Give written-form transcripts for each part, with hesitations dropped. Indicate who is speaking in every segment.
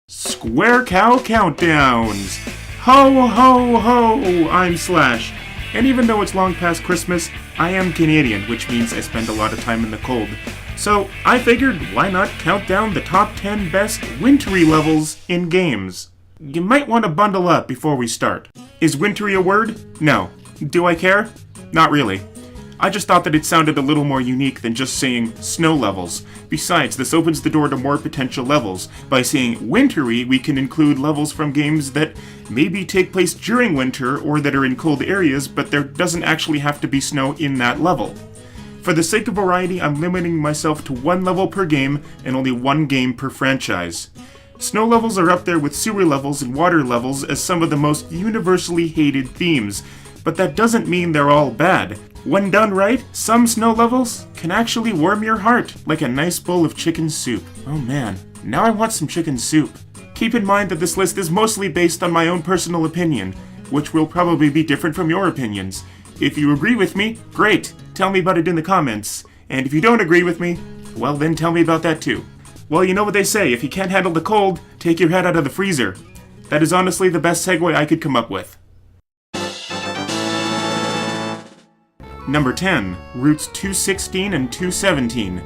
Speaker 1: Square Cow Countdowns! Ho ho ho! I'm Slash. And even though it's long past Christmas, I am Canadian, which means I spend a lot of time in the cold. So I figured, why not count down the top 10 best Wintery levels in games? You might want to bundle up before we start. Is Wintery a word? No. Do I care? Not really. I just thought that it sounded a little more unique than just saying snow levels. Besides, this opens the door to more potential levels. By saying Wintery, we can include levels from games that maybe take place during winter or that are in cold areas, but there doesn't actually have to be snow in that level. For the sake of variety, I'm limiting myself to one level per game and only one game per franchise. Snow levels are up there with sewer levels and water levels as some of the most universally hated themes, but that doesn't mean they're all bad. When done right, some snow levels can actually warm your heart, like a nice bowl of chicken soup. Oh man, now I want some chicken soup. Keep in mind that this list is mostly based on my own personal opinion, which will probably be different from your opinions. If you agree with me, great, tell me about it in the comments. And if you don't agree with me, well then tell me about that too. Well, you know what they say, if you can't handle the cold, take your head out of the freezer. That is honestly the best segue I could come up with. Number 10, Routes 216 and 217.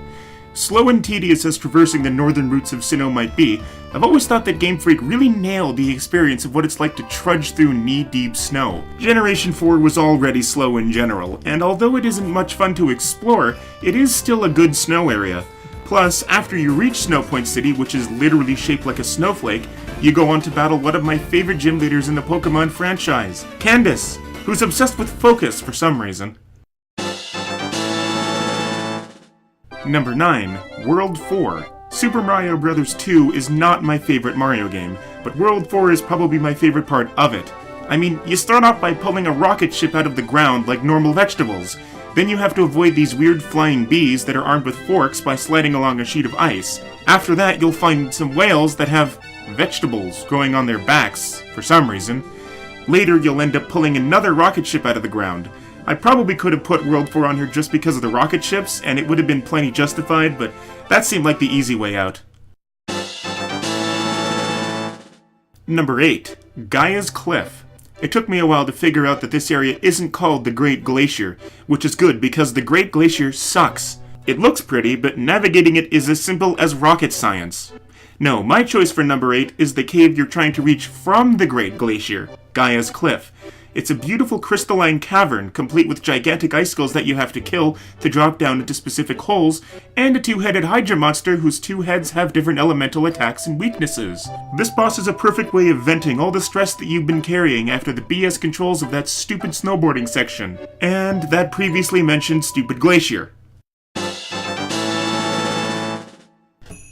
Speaker 1: Slow and tedious as traversing the northern routes of Sinnoh might be, I've always thought that Game Freak really nailed the experience of what it's like to trudge through knee-deep snow. Generation 4 was already slow in general, and although it isn't much fun to explore, it is still a good snow area. Plus, after you reach Snowpoint City, which is literally shaped like a snowflake, you go on to battle one of my favorite gym leaders in the Pokemon franchise, Candace, who's obsessed with focus for some reason. Number 9, World 4. Super Mario Bros. 2 is not my favorite Mario game, but World 4 is probably my favorite part of it. I mean, you start off by pulling a rocket ship out of the ground like normal vegetables. Then you have to avoid these weird flying bees that are armed with forks by sliding along a sheet of ice. After that, you'll find some whales that have vegetables growing on their backs, for some reason. Later, you'll end up pulling another rocket ship out of the ground. I probably could have put World 4 on here just because of the rocket ships, and it would have been plenty justified, but that seemed like the easy way out. Number 8, Gaias Cliff. It took me a while to figure out that this area isn't called the Great Glacier, which is good because the Great Glacier sucks. It looks pretty, but navigating it is as simple as rocket science. No, my choice for number 8 is the cave you're trying to reach from the Great Glacier, Gaias Cliff. It's a beautiful crystalline cavern, complete with gigantic icicles that you have to kill to drop down into specific holes, and a two-headed Hydra monster whose two heads have different elemental attacks and weaknesses. This boss is a perfect way of venting all the stress that you've been carrying after the BS controls of that stupid snowboarding section, and that previously mentioned stupid glacier.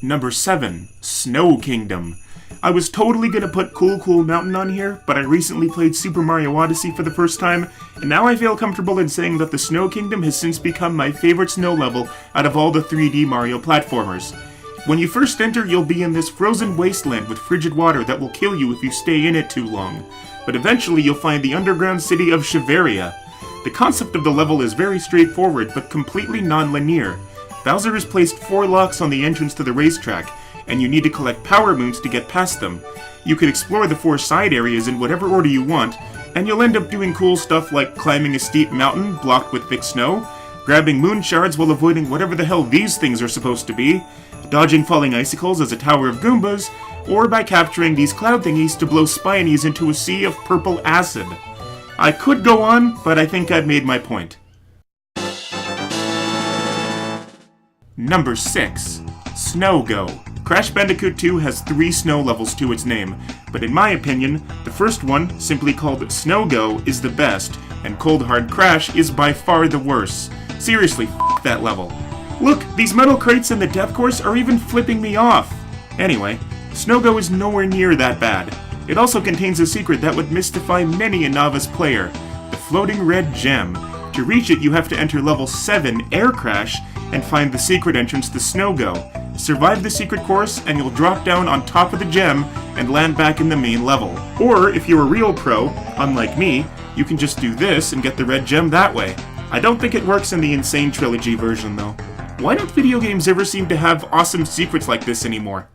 Speaker 1: Number 7, Snow Kingdom. I was totally gonna put Cool Mountain on here, but I recently played Super Mario Odyssey for the first time, and now I feel comfortable in saying that the Snow Kingdom has since become my favorite snow level out of all the 3D Mario platformers. When you first enter, you'll be in this frozen wasteland with frigid water that will kill you if you stay in it too long. But eventually you'll find the underground city of Shiveria. The concept of the level is very straightforward, but completely non-linear. Bowser has placed 4 locks on the entrance to the racetrack, and you need to collect power moons to get past them. You can explore the 4 side areas in whatever order you want, and you'll end up doing cool stuff like climbing a steep mountain blocked with thick snow, grabbing moon shards while avoiding whatever the hell these things are supposed to be, dodging falling icicles as a tower of Goombas, or by capturing these cloud thingies to blow Spinies into a sea of purple acid. I could go on, but I think I've made my point. Number 6, Snow Go. Crash Bandicoot 2 has 3 snow levels to its name, but in my opinion, the first one, simply called Snow Go, is the best, and Cold Hard Crash is by far the worst. Seriously, f*** that level. Look, these metal crates in the death course are even flipping me off! Anyway, Snow Go is nowhere near that bad. It also contains a secret that would mystify many a novice player, the floating red gem. To reach it, you have to enter level 7, Air Crash, and find the secret entrance to Snow Go. Survive the secret course, and you'll drop down on top of the gem and land back in the main level. Or, if you're a real pro, unlike me, you can just do this and get the red gem that way. I don't think it works in the Insane Trilogy version, though. Why don't video games ever seem to have awesome secrets like this anymore?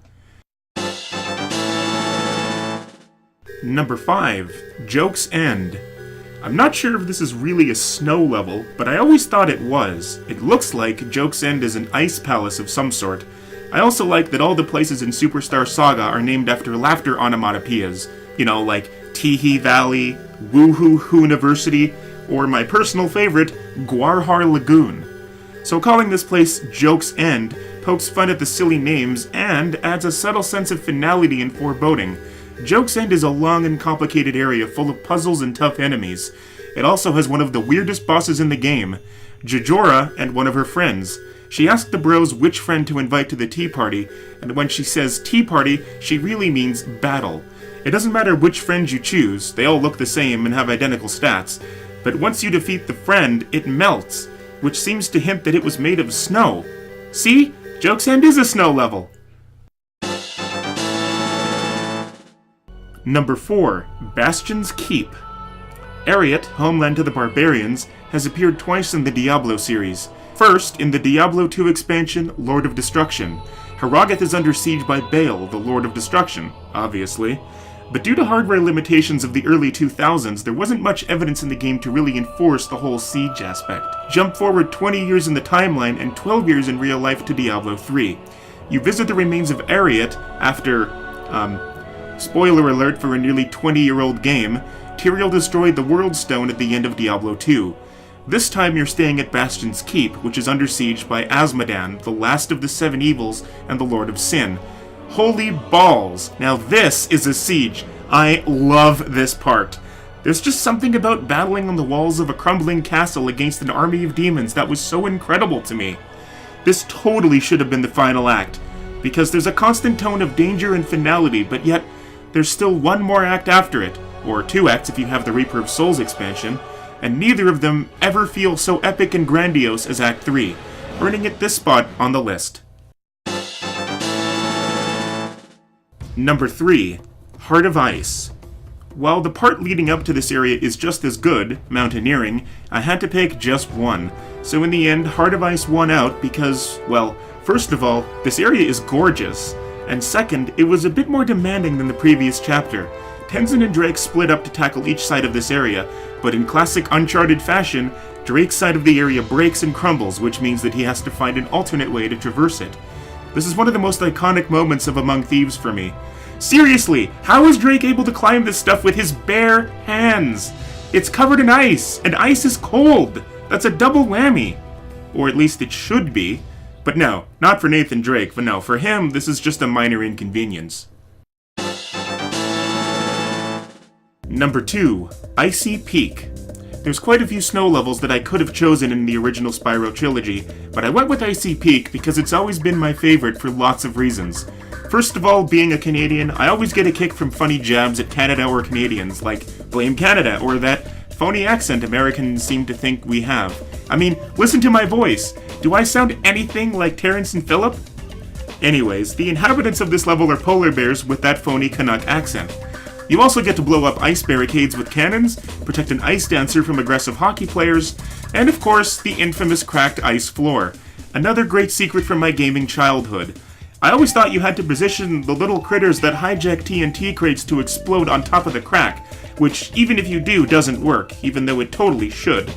Speaker 1: Number 5, Joke's End. I'm not sure if this is really a snow level, but I always thought it was. It looks like Joke's End is an ice palace of some sort. I also like that all the places in Superstar Saga are named after laughter onomatopoeias. You know, like Teehee Valley, Woohoo University, or my personal favorite, Guarhar Lagoon. So calling this place Joke's End pokes fun at the silly names and adds a subtle sense of finality and foreboding. Joke's End is a long and complicated area full of puzzles and tough enemies. It also has one of the weirdest bosses in the game, Jajora and one of her friends. She asked the bros which friend to invite to the tea party, and when she says tea party, she really means battle. It doesn't matter which friend you choose, they all look the same and have identical stats, but once you defeat the friend, it melts, which seems to hint that it was made of snow. See? Joke's End is a snow level! Number 4, Bastions Keep. Ariat, homeland to the barbarians, has appeared twice in the Diablo series. First, in the Diablo 2 expansion, Lord of Destruction. Harrogath is under siege by Baal, the Lord of Destruction, obviously. But due to hardware limitations of the early 2000s, there wasn't much evidence in the game to really enforce the whole siege aspect. Jump forward 20 years in the timeline and 12 years in real life to Diablo 3. You visit the remains of Ariat after, spoiler alert for a nearly 20-year-old game, Tyrael destroyed the World Stone at the end of Diablo 2. This time you're staying at Bastions Keep, which is under siege by Azmodan, the last of the Seven Evils and the Lord of Sin. Holy balls! Now this is a siege. I love this part. There's just something about battling on the walls of a crumbling castle against an army of demons that was so incredible to me. This totally should have been the final act, because there's a constant tone of danger and finality, but yet there's still one more act after it, or 2 acts if you have the Reaper of Souls expansion, and neither of them ever feel so epic and grandiose as Act 3, earning it this spot on the list. Number 3, Heart of Ice. While the part leading up to this area is just as good, mountaineering, I had to pick just one. So in the end, Heart of Ice won out because, well, first of all, this area is gorgeous, and second, it was a bit more demanding than the previous chapter. Tenzin and Drake split up to tackle each side of this area, but in classic Uncharted fashion, Drake's side of the area breaks and crumbles, which means that he has to find an alternate way to traverse it. This is one of the most iconic moments of Among Thieves for me. Seriously, how is Drake able to climb this stuff with his bare hands? It's covered in ice, and ice is cold! That's a double whammy. Or at least it should be. But no, not for Nathan Drake, but no, for him, this is just a minor inconvenience. Number 2, Icy Peak. There's quite a few snow levels that I could have chosen in the original Spyro trilogy, but I went with Icy Peak because it's always been my favorite for lots of reasons. First of all, being a Canadian, I always get a kick from funny jabs at Canada or Canadians, like Blame Canada, or that phony accent Americans seem to think we have. I mean, listen to my voice. Do I sound anything like Terrence and Phillip? Anyways, the inhabitants of this level are polar bears with that phony Canuck accent. You also get to blow up ice barricades with cannons, protect an ice dancer from aggressive hockey players, and of course, the infamous cracked ice floor. Another great secret from my gaming childhood. I always thought you had to position the little critters that hijack TNT crates to explode on top of the crack, which even if you do, doesn't work, even though it totally should.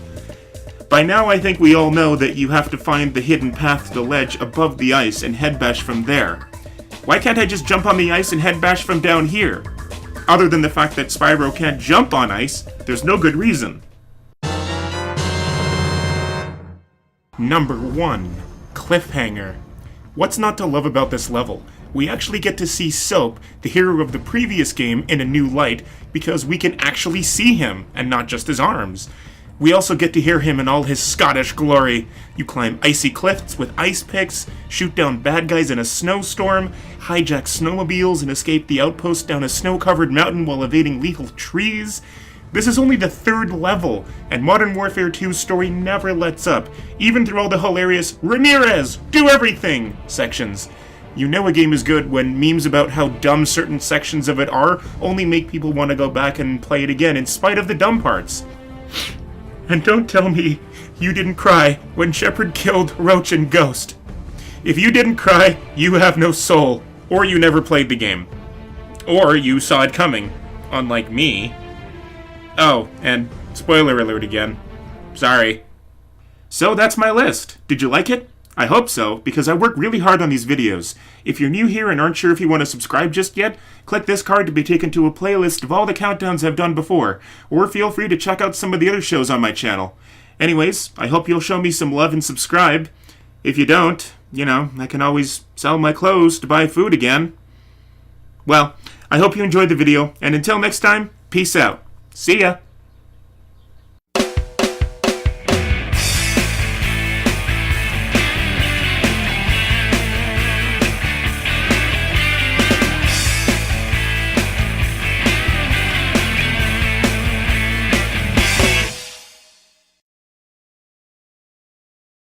Speaker 1: By now I think we all know that you have to find the hidden path to the ledge above the ice and head bash from there. Why can't I just jump on the ice and head bash from down here? Other than the fact that Spyro can't jump on ice, there's no good reason. Number 1, Cliffhanger. What's not to love about this level? We actually get to see Soap, the hero of the previous game, in a new light, because we can actually see him, and not just his arms. We also get to hear him in all his Scottish glory. You climb icy cliffs with ice picks, shoot down bad guys in a snowstorm, hijack snowmobiles and escape the outpost down a snow-covered mountain while evading lethal trees. This is only the 3rd level, and Modern Warfare 2's story never lets up, even through all the hilarious Ramirez, do everything sections. You know a game is good when memes about how dumb certain sections of it are only make people want to go back and play it again in spite of the dumb parts. And don't tell me you didn't cry when Shepard killed Roach and Ghost. If you didn't cry, you have no soul, or you never played the game. Or you saw it coming. unlike me. Oh, and spoiler alert again. Sorry. So that's my list. Did you like it? I hope so, because I work really hard on these videos. If you're new here and aren't sure if you want to subscribe just yet, click this card to be taken to a playlist of all the countdowns I've done before, or feel free to check out some of the other shows on my channel. Anyways, I hope you'll show me some love and subscribe. If you don't, I can always sell my clothes to buy food again. Well, I hope you enjoyed the video, and until next time, peace out. See ya!